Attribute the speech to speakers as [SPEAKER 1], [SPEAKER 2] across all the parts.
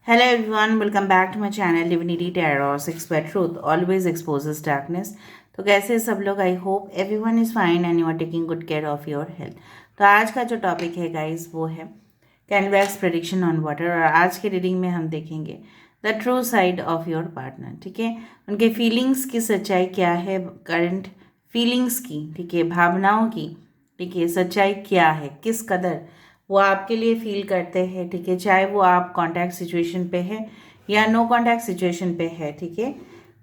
[SPEAKER 1] Hello everyone, welcome back to my channel Divinity Tarot 6 where truth always exposes darkness। तो कैसे सब लोग? I hope everyone is fine and you are taking good care of your health. तो आज का जो topic है guys वो है कैनवैक्स प्रेडिक्शन ऑन वाटर। और आज के रीडिंग में हम देखेंगे the true side of your partner. ठीक है, उनके फीलिंग्स की सच्चाई क्या है, करंट फीलिंग्स की, ठीक है, भावनाओं की, ठीक है, सच्चाई क्या है, किस कदर वो आपके लिए फील करते हैं। ठीक है, चाहे वो आप कॉन्टैक्ट सिचुएशन पे है या नो कॉन्टैक्ट सिचुएशन पे है। ठीक है,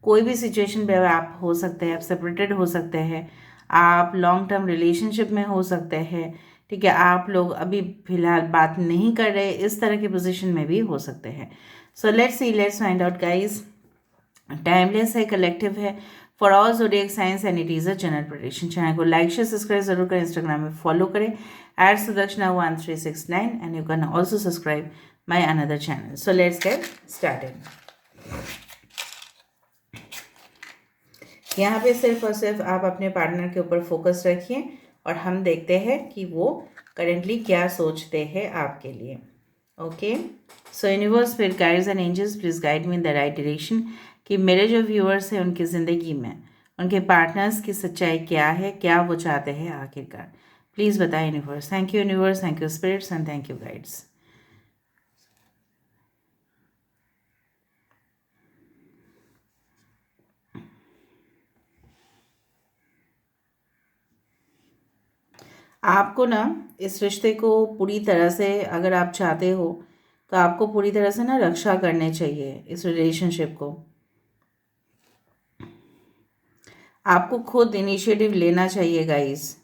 [SPEAKER 1] कोई भी सिचुएशन पे आप हो सकते हैं, आप सेपरेटेड हो सकते हैं, आप लॉन्ग टर्म रिलेशनशिप में हो सकते हैं। ठीक है, आप लोग अभी फिलहाल बात नहीं कर रहे, इस तरह की पोजीशन में भी हो सकते हैं। So let's find out guys. Timeless है, कलेक्टिव है, for all zodiac science and it is a general prediction. Channel को लाइक शेयर सब्सक्राइब जरूर करें, इंस्टाग्राम में फॉलो करें @Sudakshana1369 and you can also subscribe my another channel. So let's get started. यहाँ पे सिर्फ और सिर्फ आप अपने पार्टनर के ऊपर फोकस रखिए और हम देखते हैं कि वो करेंटली क्या सोचते हैं आपके लिए। Okay, so universe, spirit guides and angels, please guide me in the right direction कि मेरे जो व्यूअर्स हैं उनकी ज़िंदगी में उनके पार्टनर्स की सच्चाई क्या है, क्या वो चाहते हैं आखिरकार। प्लीज़ बताएं universe. Thank you universe, thank you spirits and thank you guides. आपको ना इस रिश्ते को पूरी तरह से, अगर आप चाहते हो तो आपको पूरी तरह से ना रक्षा करने चाहिए इस रिलेशनशिप को। आपको खुद इनिशिएटिव लेना चाहिए गाइस।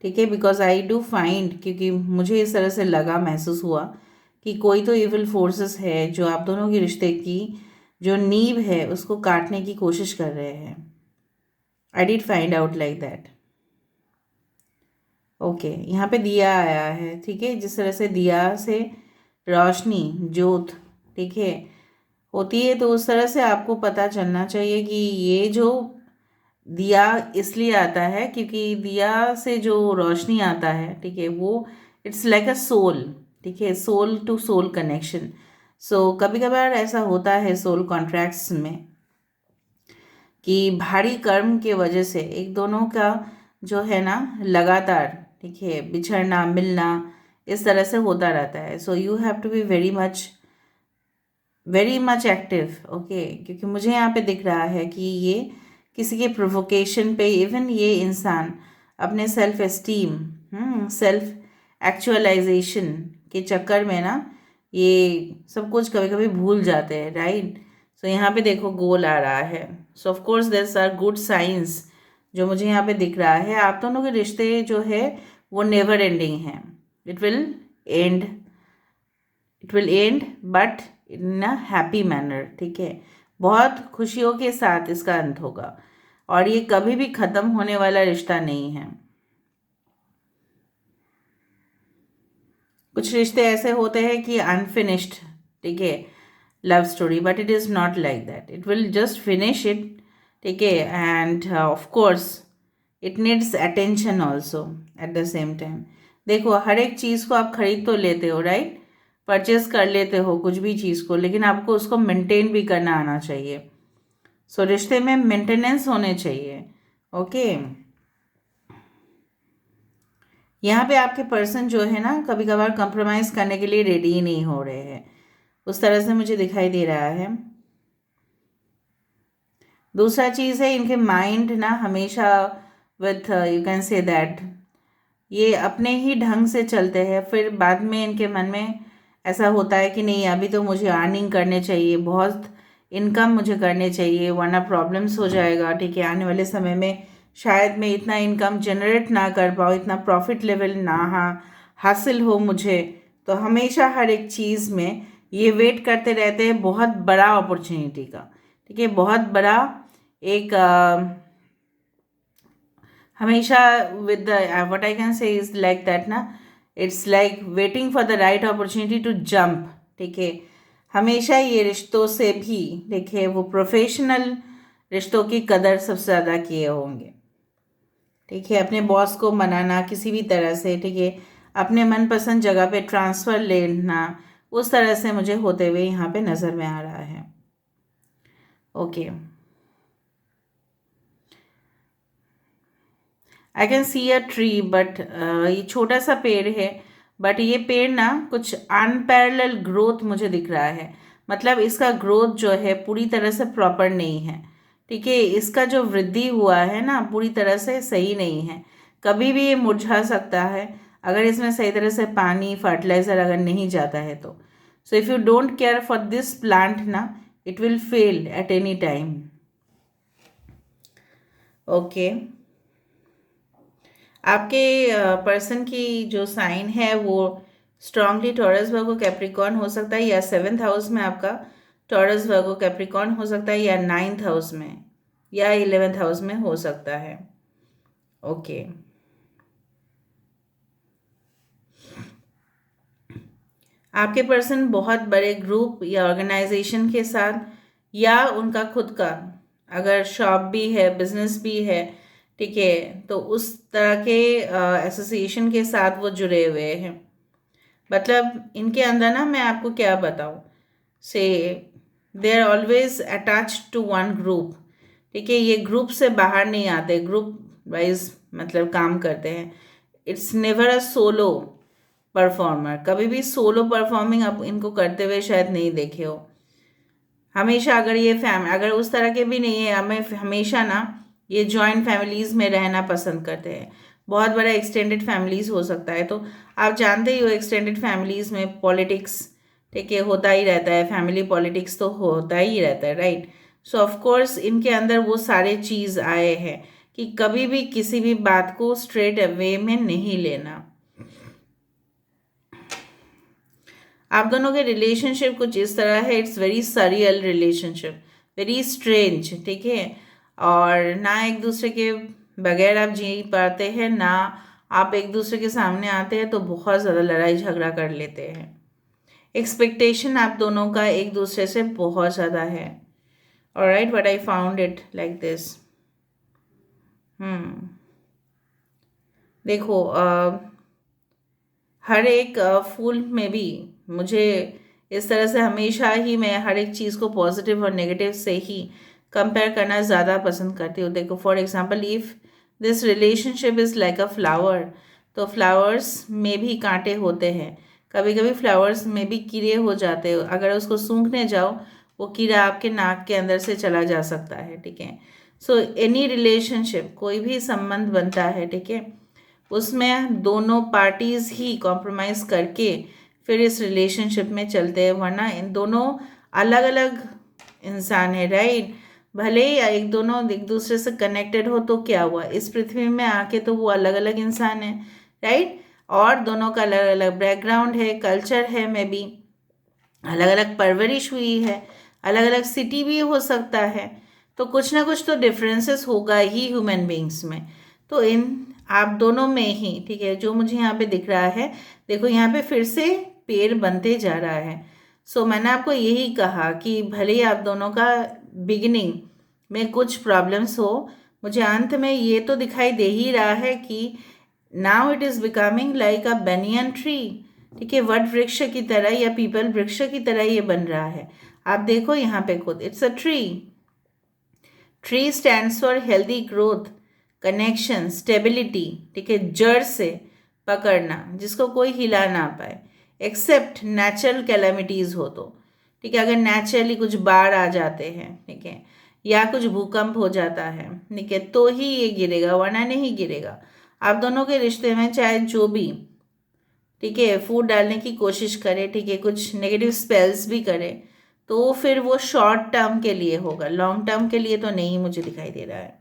[SPEAKER 1] ठीक है, बिकॉज आई डू फाइंड, क्योंकि मुझे इस तरह से लगा, महसूस हुआ कि कोई तो इविल फोर्सेस है जो आप दोनों के रिश्ते की जो नींव है उसको काटने की कोशिश कर रहे हैं। I did find out like that. Okay, यहाँ पे दिया आया है। ठीक है, जिस तरह से दिया से रोशनी, जोत, ठीक है, होती है, तो उस तरह से आपको पता चलना चाहिए कि ये जो दिया इसलिए आता है क्योंकि दिया से जो रोशनी आता है, ठीक है, वो इट्स लाइक अ सोल। ठीक है, soul to soul connection. So कभी कभार ऐसा होता है सोल कॉन्ट्रैक्ट्स में कि भारी कर्म के वजह से एक दोनों का जो है ना लगातार, ठीक है, बिछड़ना मिलना इस तरह से होता रहता है। So you have to be very much active. Okay, क्योंकि मुझे यहाँ पे दिख रहा है कि ये किसी के प्रोवोकेशन पे, इवन ये इंसान अपने सेल्फ एस्टीम, सेल्फ एक्चुअलाइजेशन के चक्कर में ना ये सब कुछ कभी कभी भूल जाते हैं, राइट। सो यहाँ पे देखो गोल आ रहा है। So of course there are good signs जो मुझे यहाँ पे दिख रहा है। आप दोनों के रिश्ते जो है वो नेवर एंडिंग है। It will and, it will and but in a happy manner. ठीक है, बहुत खुशियों के साथ इसका अंत होगा और ये कभी भी ख़त्म होने वाला रिश्ता नहीं है। कुछ रिश्ते ऐसे होते हैं कि अनफिनिश्ड, ठीक है, love story, but it is not like that. It will just finish it, ठीक है, end of course it needs attention also at the same time. देखो, हर एक चीज़ को आप खरीद तो लेते हो, राइट, परचेज कर लेते हो कुछ भी चीज़ को, लेकिन आपको उसको मेंटेन भी करना आना चाहिए। सो रिश्ते में मेंटेनेंस होने चाहिए। ओके, यहाँ पे आपके पर्सन जो है ना कभी कभार कंप्रोमाइज़ करने के लिए रेडी ही नहीं हो रहे हैं, उस तरह से मुझे दिखाई दे रहा है। दूसरा चीज़ है, इनके माइंड ना हमेशा with you can say that ये अपने ही ढंग से चलते हैं, फिर बाद में इनके मन में ऐसा होता है कि नहीं, अभी तो मुझे अर्निंग करने चाहिए, बहुत इनकम मुझे करने चाहिए, वरना प्रॉब्लम्स हो जाएगा। ठीक है, आने वाले समय में शायद मैं इतना इनकम जनरेट ना कर पाऊँ, इतना प्रॉफिट लेवल ना हासिल हो मुझे। तो हमेशा हर एक चीज़ में ये वेट करते रहते हैं बहुत बड़ा अपॉर्चुनिटी का। ठीक है, बहुत बड़ा एक हमेशा with the what I can say is like that ना, it's like waiting for the right opportunity to jump. ठीक है, हमेशा ये रिश्तों से भी, देखिए, वो प्रोफेशनल रिश्तों की कदर सबसे ज़्यादा किए होंगे। ठीक है, अपने बॉस को मनाना किसी भी तरह से, ठीक है, अपने मनपसंद जगह पे ट्रांसफ़र लेना, उस तरह से मुझे होते हुए यहाँ पे नज़र में आ रहा है। Okay, I can see a tree, but ये छोटा सा पेड़ है, बट ये पेड़ ना कुछ अनपैरेलल ग्रोथ मुझे दिख रहा है। मतलब इसका ग्रोथ जो है पूरी तरह से प्रॉपर नहीं है। ठीक है, इसका जो वृद्धि हुआ है ना पूरी तरह से सही नहीं है। कभी भी ये मुरझा सकता है अगर इसमें सही तरह से पानी फर्टिलाइज़र अगर नहीं जाता है तो। So if you don't care for this plant ना, it will fail at any time. Okay, आपके पर्सन की जो साइन है वो स्ट्रांगली टॉरस वर्गो कैप्रिकॉर्न हो सकता है, या 7th हाउस में आपका टॉरस वर्गो कैप्रिकॉर्न हो सकता है, या 9th हाउस में या 11th हाउस में हो सकता है। ओके, आपके पर्सन बहुत बड़े ग्रुप या ऑर्गेनाइजेशन के साथ, या उनका खुद का अगर शॉप भी है, बिजनेस भी है, ठीक है, तो उस तरह के एसोसिएशन के साथ वो जुड़े हुए हैं। मतलब इनके अंदर ना मैं आपको क्या बताऊँ, say they are always attach to one group. ठीक है, ये ग्रुप से बाहर नहीं आते, ग्रुप वाइज मतलब काम करते हैं। It's never a solo performer. कभी भी सोलो परफॉर्मिंग आप इनको करते हुए शायद नहीं देखे हो। हमेशा अगर ये अगर उस तरह के भी नहीं है, हमें हमेशा ना ये जॉइंट फैमिलीज़ में रहना पसंद करते हैं। बहुत बड़ा एक्सटेंडेड फैमिलीज़ हो सकता है, तो आप जानते ही हो एक्सटेंडेड फैमिलीज़ में पॉलिटिक्स, ठीक है, होता ही रहता है। फैमिली पॉलिटिक्स तो होता ही रहता है, राइट। सो ऑफ कोर्स इनके अंदर वो सारे चीज़ आए हैं कि कभी भी किसी भी बात को स्ट्रेट वे में नहीं लेना। आप दोनों के रिलेशनशिप कुछ इस तरह है, it's very surreal relationship, very strange, ठीक है। और ना एक दूसरे के बगैर आप जी पाते हैं, ना आप एक दूसरे के सामने आते हैं तो बहुत ज़्यादा लड़ाई झगड़ा कर लेते हैं। एक्सपेक्टेशन आप दोनों का एक दूसरे से बहुत ज़्यादा है। Alright, but I found it like this. देखो, हर एक फूल में भी मुझे इस तरह से हमेशा ही मैं हर एक चीज़ को पॉजिटिव और नेगेटिव से ही कंपेयर करना ज़्यादा पसंद करती हूँ। देखो, for example, if this relationship is like a flower, तो फ्लावर्स में भी कांटे होते हैं। कभी कभी फ्लावर्स में भी कीड़े हो जाते हो, अगर उसको सूंघने जाओ वो कीड़ा आपके नाक के अंदर से चला जा सकता है, ठीक है। सो एनी रिलेशनशिप, कोई भी संबंध बनता है, ठीक है, उसमें दोनों पार्टीज ही कॉम्प्रोमाइज़ करके फिर इस रिलेशनशिप में चलते हैं, वरना इन दोनों अलग अलग इंसान है, राइट। भले ही एक दोनों एक दूसरे से कनेक्टेड हो तो क्या हुआ, इस पृथ्वी में आके तो वो अलग अलग इंसान है, राइट। और दोनों का अलग अलग बैकग्राउंड है, कल्चर है, में भी अलग अलग परवरिश हुई है, अलग अलग सिटी भी हो सकता है, तो कुछ ना कुछ तो डिफरेंसेस होगा ही ह्यूमन बींग्स में। तो इन आप दोनों में ही, ठीक है, जो मुझे यहाँ पे दिख रहा है, देखो यहाँ पे फिर से पेड़ बनते जा रहा है। सो मैंने आपको यही कहा कि भले ही आप दोनों का बिगिनिंग में कुछ प्रॉब्लम्स हो, मुझे अंत में ये तो दिखाई दे ही रहा है कि now it is becoming like a banyan tree, ठीक है, वट वृक्ष की तरह या पीपल वृक्ष की तरह ये बन रहा है। आप देखो यहाँ पे खुद, it's a tree. Tree stands for healthy growth, connection, stability, ठीक है, जड़ से पकड़ना जिसको कोई हिला ना पाए, एक्सेप्ट नेचुरल कैलामिटीज़ हो तो, ठीक है, अगर नेचुरली कुछ बाढ़ आ जाते हैं, ठीक है, या कुछ भूकंप हो जाता है, ठीक है, तो ही ये गिरेगा, वरना नहीं गिरेगा। आप दोनों के रिश्ते में चाहे जो भी, ठीक है, फूड डालने की कोशिश करे, ठीक है, कुछ नेगेटिव स्पेल्स भी करे, तो फिर वो शॉर्ट टर्म के लिए होगा, लॉन्ग टर्म के लिए तो नहीं मुझे दिखाई दे रहा है।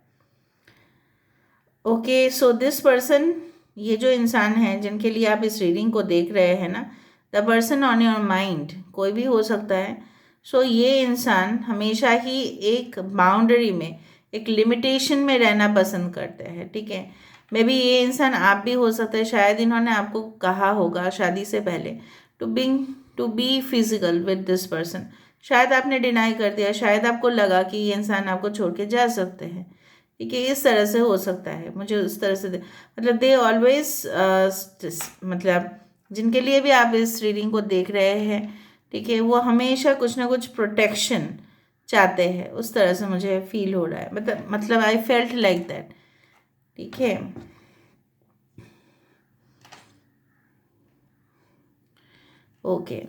[SPEAKER 1] ओके, सो दिस पर्सन, ये जो इंसान है जिनके लिए आप इस रीडिंग को देख रहे हैं ना, the person on your mind कोई भी हो सकता है। सो ये इंसान हमेशा ही एक बाउंड्री में, एक लिमिटेशन में रहना पसंद करते हैं, ठीक है। मे बी ये इंसान आप भी हो सकते हैं, शायद इन्होंने आपको कहा होगा शादी से पहले to be physical with this person. शायद आपने डिनाई कर दिया, शायद आपको लगा कि ये इंसान आपको छोड़ के जा सकते हैं, ठीक है, इस तरह से हो सकता है। मुझे उस तरह से मतलब दे ऑलवेज मतलब जिनके लिए भी आप इस रीडिंग को देख रहे हैं, ठीक है, वो हमेशा कुछ ना कुछ प्रोटेक्शन चाहते हैं, उस तरह से मुझे फील हो रहा है, मतलब आई फेल्ट लाइक दैट, ठीक है। ओके,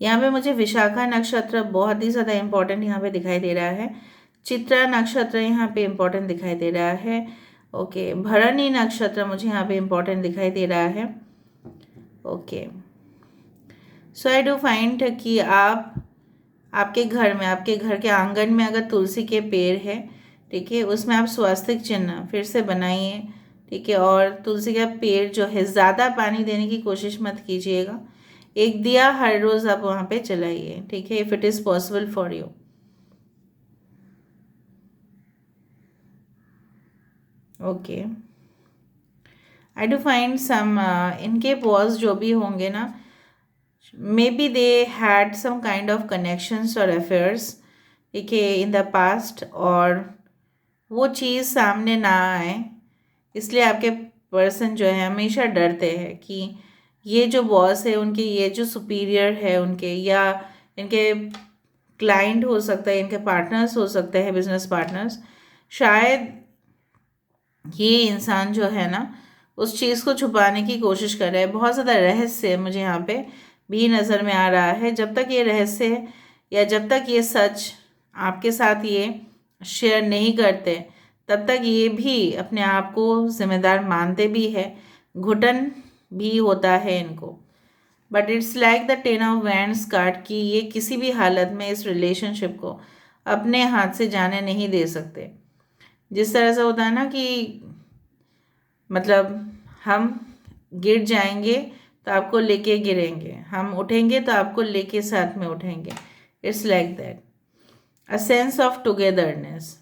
[SPEAKER 1] यहाँ पे मुझे विशाखा नक्षत्र बहुत ही ज़्यादा इम्पोर्टेंट यहाँ पे दिखाई दे रहा है। चित्रा नक्षत्र यहाँ पे इम्पोर्टेंट दिखाई दे रहा है। ओके, भरणी नक्षत्र मुझे यहाँ पे इम्पोर्टेंट दिखाई दे रहा है। Okay, so I do find कि आपके घर में, आपके घर के आंगन में अगर तुलसी के पेड़ है, ठीक है, उसमें आप स्वास्तिक चिन्ह फिर से बनाइए, ठीक है। और तुलसी का पेड़ जो है, ज़्यादा पानी देने की कोशिश मत कीजिएगा, एक दिया हर रोज़ आप वहाँ पे जलाइए, ठीक है, if it is possible for you. Okay, I do find some इनके बॉस जो भी होंगे ना, maybe they had some kind of connections और अफेयर्स, ठीक है, इन द पास्ट, और वो चीज़ सामने ना आए, इसलिए आपके पर्सन जो है हमेशा डरते हैं कि ये जो बॉस है उनके, ये जो सुपीरियर है उनके, या इनके क्लाइंट हो सकता है, इनके पार्टनर्स हो सकते हैं, बिजनेस पार्टनर्स, शायद ये इंसान जो है ना उस चीज़ को छुपाने की कोशिश कर रहा है। बहुत ज़्यादा रहस्य मुझे यहाँ पे भी नज़र में आ रहा है। जब तक ये रहस्य या जब तक ये सच आपके साथ ये शेयर नहीं करते, तब तक ये भी अपने आप को जिम्मेदार मानते भी है, घुटन भी होता है इनको। But it's like the 10 of Wands card कि ये किसी भी हालत में इस रिलेशनशिप को अपने हाथ से जाने नहीं दे सकते। जिस तरह से होता है ना कि मतलब हम गिर जाएंगे तो आपको लेके गिरेंगे, हम उठेंगे तो आपको लेके साथ में उठेंगे। It's like that, a sense of togetherness.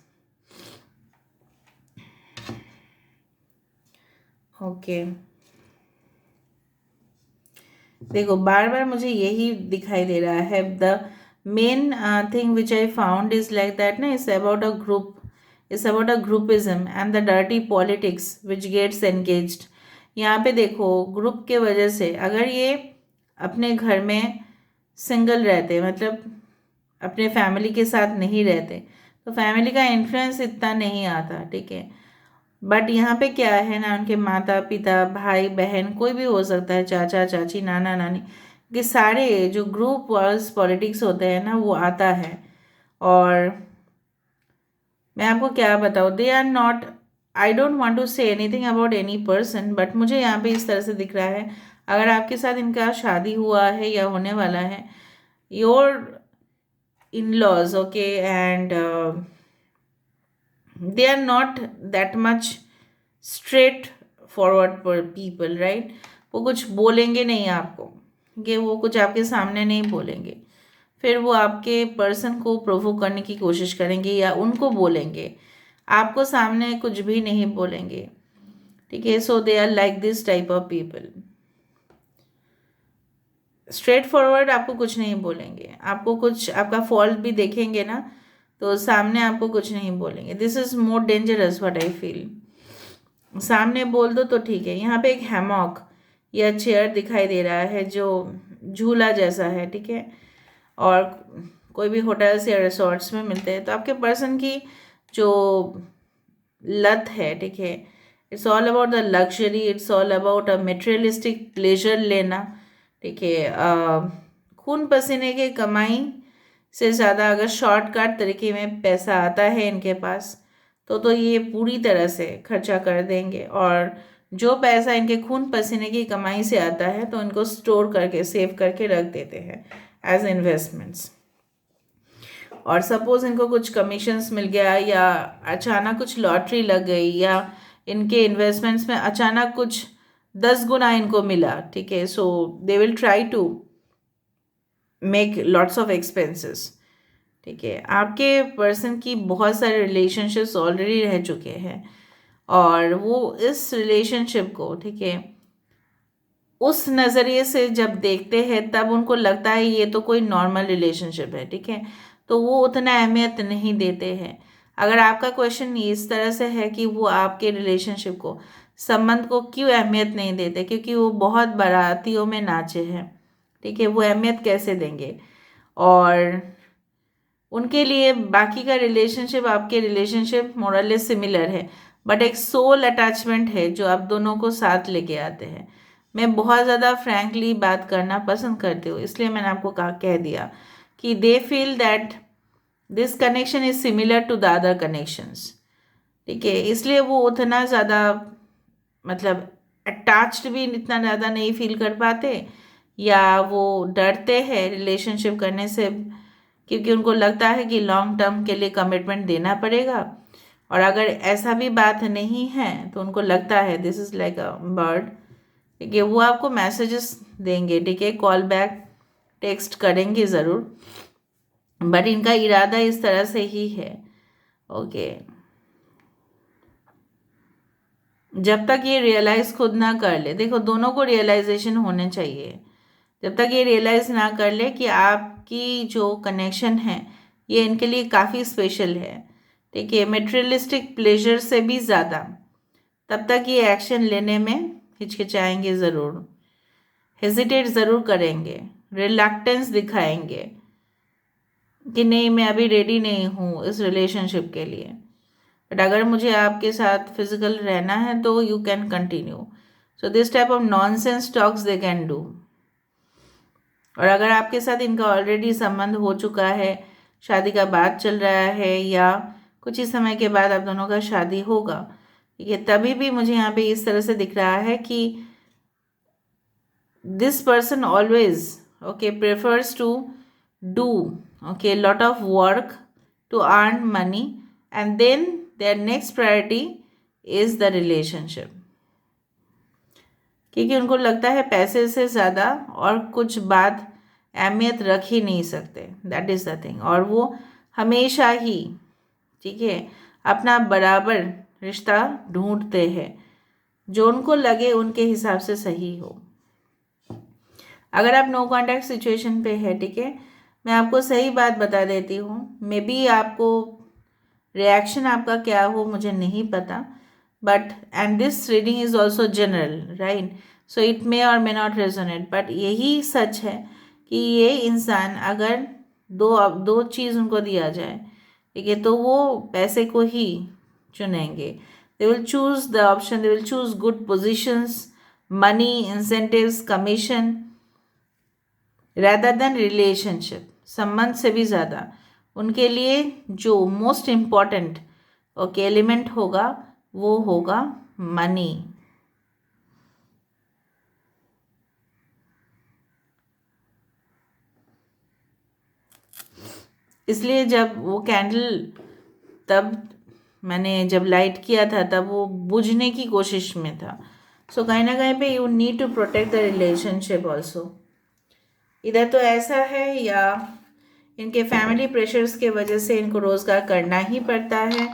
[SPEAKER 1] Okay, देखो बार बार मुझे यही दिखाई दे रहा है। The main thing which I found is like that ना, is about a group, is about a groupism and the dirty politics which gets engaged. यहाँ पे देखो, ग्रुप के वजह से अगर ये अपने घर में सिंगल रहते, मतलब अपने फैमिली के साथ नहीं रहते, तो फैमिली का इन्फ्लुएंस इतना नहीं आता, ठीक है। बट यहाँ पे क्या है ना, उनके माता पिता, भाई बहन, कोई भी हो सकता है, चाचा चाची, नाना नानी, ये सारे जो ग्रुप वाइज पॉलिटिक्स होते हैं ना, वो आता है। और मैं आपको क्या बताऊँ, they are not, I don't want to say anything about any person, but मुझे यहाँ पे इस तरह से दिख रहा है, अगर आपके साथ इनका शादी हुआ है या होने वाला है, your in laws, okay, and they are not that much straight forward people, right? वो कुछ बोलेंगे नहीं आपको, कि वो कुछ आपके सामने नहीं बोलेंगे, फिर वो आपके पर्सन को प्रोवोक करने की कोशिश करेंगे या उनको बोलेंगे, आपको सामने कुछ भी नहीं बोलेंगे, ठीक है। So they are like this type of people, straightforward, आपको कुछ नहीं बोलेंगे, आपको कुछ आपका फॉल्ट भी देखेंगे ना तो सामने आपको कुछ नहीं बोलेंगे। This is more dangerous what I feel. सामने बोल दो तो ठीक है। यहाँ पे एक हैमॉक या चेयर दिखाई दे रहा है जो झूला जैसा है, ठीक है, और कोई भी होटल्स या रिसोर्ट्स में मिलते हैं। तो आपके पर्सन की जो लत है, ठीक है, it's all about the luxury, it's all about a materialistic pleasure लेना, ठीक है। खून पसीने के कमाई से ज़्यादा अगर शॉर्टकट तरीके में पैसा आता है इनके पास, तो ये पूरी तरह से खर्चा कर देंगे। और जो पैसा इनके खून पसीने की कमाई से आता है तो इनको स्टोर करके, सेव करके रख देते हैं एज इन्वेस्टमेंट्स। और सपोज इनको कुछ कमीशंस मिल गया, या अचानक कुछ लॉटरी लग गई, या इनके इन्वेस्टमेंट्स में अचानक कुछ 10 गुना इनको मिला, ठीक है, so they will try to make lots of expenses, ठीक है। आपके पर्सन की बहुत सारे रिलेशनशिप्स ऑलरेडी रह चुके हैं, और वो इस रिलेशनशिप को, ठीक है, उस नज़रिए से जब देखते हैं तब उनको लगता है ये तो कोई नॉर्मल रिलेशनशिप है, ठीक है, तो वो उतना अहमियत नहीं देते हैं। अगर आपका क्वेश्चन इस तरह से है कि वो आपके रिलेशनशिप को संबंध को क्यों अहमियत नहीं देते, क्योंकि वो बहुत बारातियों में नाचे हैं, ठीक है, वो अहमियत कैसे देंगे। और उनके लिए बाकी का रिलेशनशिप, आपके रिलेशनशिप मोरली सिमिलर है, बट एक सोल अटैचमेंट है जो आप दोनों को साथ लेके आते हैं। मैं बहुत ज़्यादा फ्रैंकली बात करना पसंद करती हूँ, इसलिए मैंने आपको कह दिया कि they feel that this connection is similar to the other connections, ठीक है, इसलिए वो उतना ज़्यादा मतलब अटैच्ड भी इतना ज़्यादा नहीं फील कर पाते, या वो डरते हैं रिलेशनशिप करने से, क्योंकि उनको लगता है कि लॉन्ग टर्म के लिए कमिटमेंट देना पड़ेगा। और अगर ऐसा भी बात नहीं है तो उनको लगता है this is like a bird, ठीक है, वो आपको मैसेजेस देंगे, ठीक है, कॉल बैक टेक्स्ट करेंगे ज़रूर, बट इनका इरादा इस तरह से ही है। ओके, जब तक ये रियलाइज़ खुद ना कर ले, देखो दोनों को रियलाइजेशन होने चाहिए, जब तक ये रियलाइज़ ना कर ले कि आपकी जो कनेक्शन है ये इनके लिए काफ़ी स्पेशल है, ठीक है, मेटेरियलिस्टिक प्लेजर से भी ज़्यादा, तब तक ये एक्शन लेने में हिचकिचाएंगे ज़रूर, हेजिटेट ज़रूर करेंगे, रिलक्टेंस दिखाएंगे कि नहीं मैं अभी रेडी नहीं हूँ इस रिलेशनशिप के लिए, बट अगर मुझे आपके साथ फिजिकल रहना है तो you can continue. So this type of nonsense talks they can do. और अगर आपके साथ इनका ऑलरेडी संबंध हो चुका है, शादी का बात चल रहा है, या कुछ ही समय के बाद आप दोनों का शादी होगा, ठीक है, तभी भी मुझे यहाँ पे इस तरह से दिख रहा है कि this person always okay prefers to do okay lot of work to earn money, and then their next priority is the relationship, क्योंकि उनको लगता है पैसे से ज़्यादा और कुछ बात अहमियत रख ही नहीं सकते, दैट इज़ द थिंग। और वो हमेशा ही, ठीक है, अपना बराबर रिश्ता ढूंढते हैं जो उनको लगे उनके हिसाब से सही हो। अगर आप नो कॉन्टैक्ट सिचुएशन पे है, ठीक है, मैं आपको सही बात बता देती हूँ, मे बी आपको रिएक्शन आपका क्या हो मुझे नहीं पता, but and this reading is also general, right, so it may और मे नॉट रेजोनेट, बट यही सच है कि ये इंसान अगर दो चीज़ उनको दिया जाए, ठीक है, तो वो पैसे को ही चुनेंगे। They will choose the option, they will choose good positions, money, incentives, commission, rather than relationship, संबंध से भी ज़्यादा उनके लिए जो मोस्ट इम्पॉर्टेंट ओके एलिमेंट होगा वो होगा मनी। इसलिए जब वो कैंडल, तब मैंने जब लाइट किया था तब वो बुझने की कोशिश में था। सो कहीं ना कहीं पे you need to protect the relationship also. इधर तो ऐसा है, या इनके फैमिली प्रेशर्स के वजह से इनको रोज़गार करना ही पड़ता है,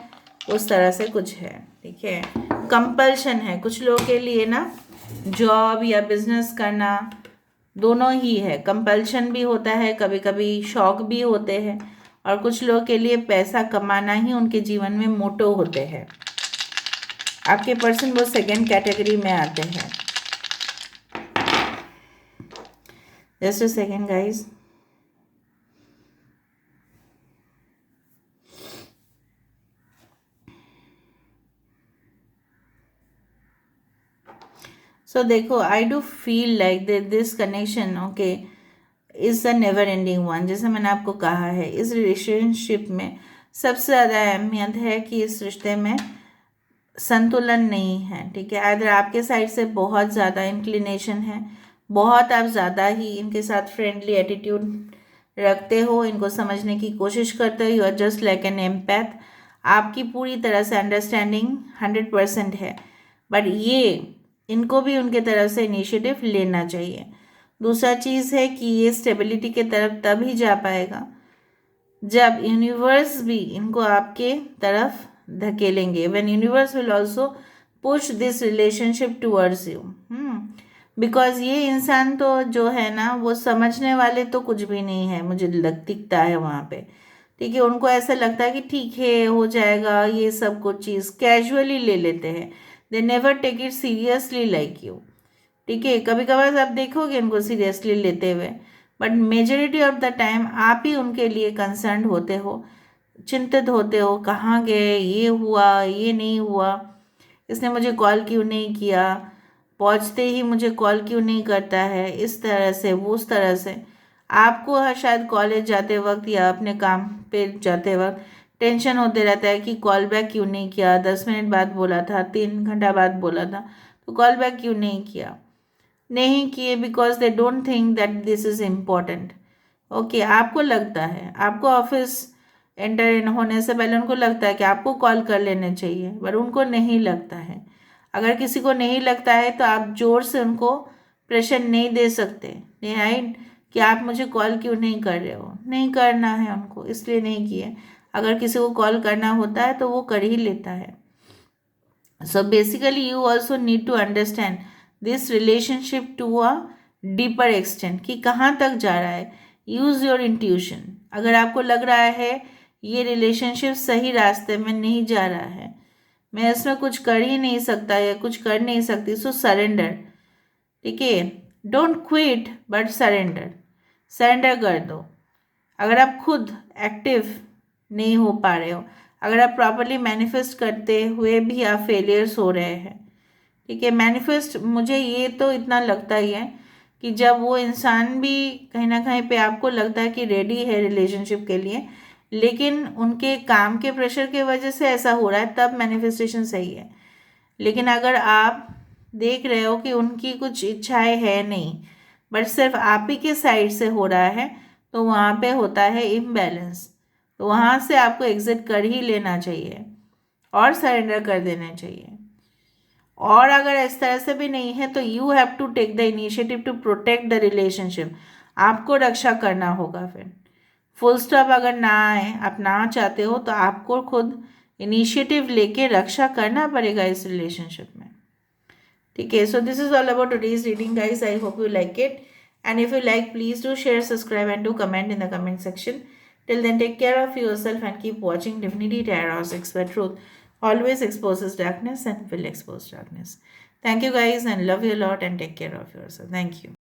[SPEAKER 1] उस तरह से कुछ है, ठीक है, कंपल्शन है कुछ लोगों के लिए ना, जॉब या बिजनेस करना दोनों ही है, कंपल्शन भी होता है, कभी कभी शौक भी होते हैं, और कुछ लोगों के लिए पैसा कमाना ही उनके जीवन में मोटो होते हैं। आपके पर्सन वो सेकेंड कैटेगरी में आते हैं। Just a second guys. So देखो, I do feel like this connection okay is a never ending one. जैसे मैंने आपको कहा है, इस रिलेशनशिप में सबसे ज़्यादा अहमियत है कि इस रिश्ते में संतुलन नहीं है, ठीक है, अगर आपके साइड से बहुत ज़्यादा इंक्लिनेशन है, बहुत आप ज़्यादा ही इनके साथ फ्रेंडली एटीट्यूड रखते हो, इनको समझने की कोशिश करते हो, you are just like an empath, आपकी पूरी तरह से अंडरस्टैंडिंग 100% है, बट ये इनको भी उनके तरफ से इनिशिएटिव लेना चाहिए। दूसरा चीज़ है कि ये स्टेबिलिटी के तरफ तब ही जा पाएगा जब यूनिवर्स भी इनको आपके तरफ धकेलेंगे, when universe will also push this relationship towards you. Because ये इंसान तो जो है ना, वो समझने वाले तो कुछ भी नहीं है, मुझे दिखता है वहाँ पे, ठीक है, उनको ऐसा लगता है कि ठीक है हो जाएगा, ये सब कुछ चीज़ कैजुअली ले लेते हैं, they never take it seriously like you. ठीक है, कभी कभार आप देखोगे उनको सीरियसली लेते हुए, but majority of the time आप ही उनके लिए कंसर्न होते हो, चिंतित होते हो, कहाँ गए, ये हुआ, ये नहीं हुआ, इसने मुझे कॉल क्यों नहीं किया, पहुँचते ही मुझे कॉल क्यों नहीं करता है, इस तरह से वो उस तरह से। आपको शायद कॉलेज जाते वक्त या अपने काम पे जाते वक्त टेंशन होते रहता है कि कॉल बैक क्यों नहीं किया, 10 मिनट बाद बोला था, 3 घंटा बाद बोला था, तो कॉल बैक क्यों नहीं किया, नहीं किए because they don't think that this is important. Okay, आपको लगता है, आपको ऑफिस एंटर इन होने से पहले उनको लगता है कि आपको कॉल कर लेने चाहिए, पर उनको नहीं लगता है। अगर किसी को नहीं लगता है तो आप जोर से उनको प्रेशर नहीं दे सकते, राइट, कि आप मुझे कॉल क्यों नहीं कर रहे हो, नहीं करना है उनको, इसलिए नहीं किए। अगर किसी को कॉल करना होता है तो वो कर ही लेता है। So basically, you also need to understand this relationship to a deeper extent कि कहाँ तक जा रहा है। Use your intuition। अगर आपको लग रहा है ये रिलेशनशिप सही रास्ते में नहीं जा रहा है, मैं इसमें कुछ कर ही नहीं सकता या कुछ कर नहीं सकती, सो सरेंडर। ठीक है, don't quit but surrender, surrender कर दो। अगर आप खुद एक्टिव नहीं हो पा रहे हो, अगर आप प्रॉपरली मैनिफेस्ट करते हुए भी आप फेलियर्स हो रहे हैं, ठीक है, मैनिफेस्ट, मुझे ये तो इतना लगता ही है कि जब वो इंसान भी कहीं ना कहीं पे आपको लगता है कि रेडी है रिलेशनशिप के लिए, लेकिन उनके काम के प्रेशर की वजह से ऐसा हो रहा है, तब मैनिफेस्टेशन सही है। लेकिन अगर आप देख रहे हो कि उनकी कुछ इच्छाएं है नहीं, बट सिर्फ आप ही के साइड से हो रहा है, तो वहाँ पे होता है इम्बैलेंस। तो वहाँ से आपको एग्जिट कर ही लेना चाहिए और सरेंडर कर देना चाहिए। और अगर इस तरह से भी नहीं है तो you have to take the initiative to protect the relationship. आपको रक्षा करना होगा फिर। फुल स्टॉप अगर ना आए, आप ना चाहते हो, तो आपको खुद इनिशिएटिव लेके रक्षा करना पड़ेगा इस रिलेशनशिप में। ठीक है, so this is all about today's reading guys. I hope you like it, and if you like, please do share, subscribe and do comment in the comment section. Till then, take care of yourself and keep watching Divinity Tarot 6, where truth always exposes darkness and will expose darkness. Thank you guys, and love you a lot, and take care of yourself. Thank you.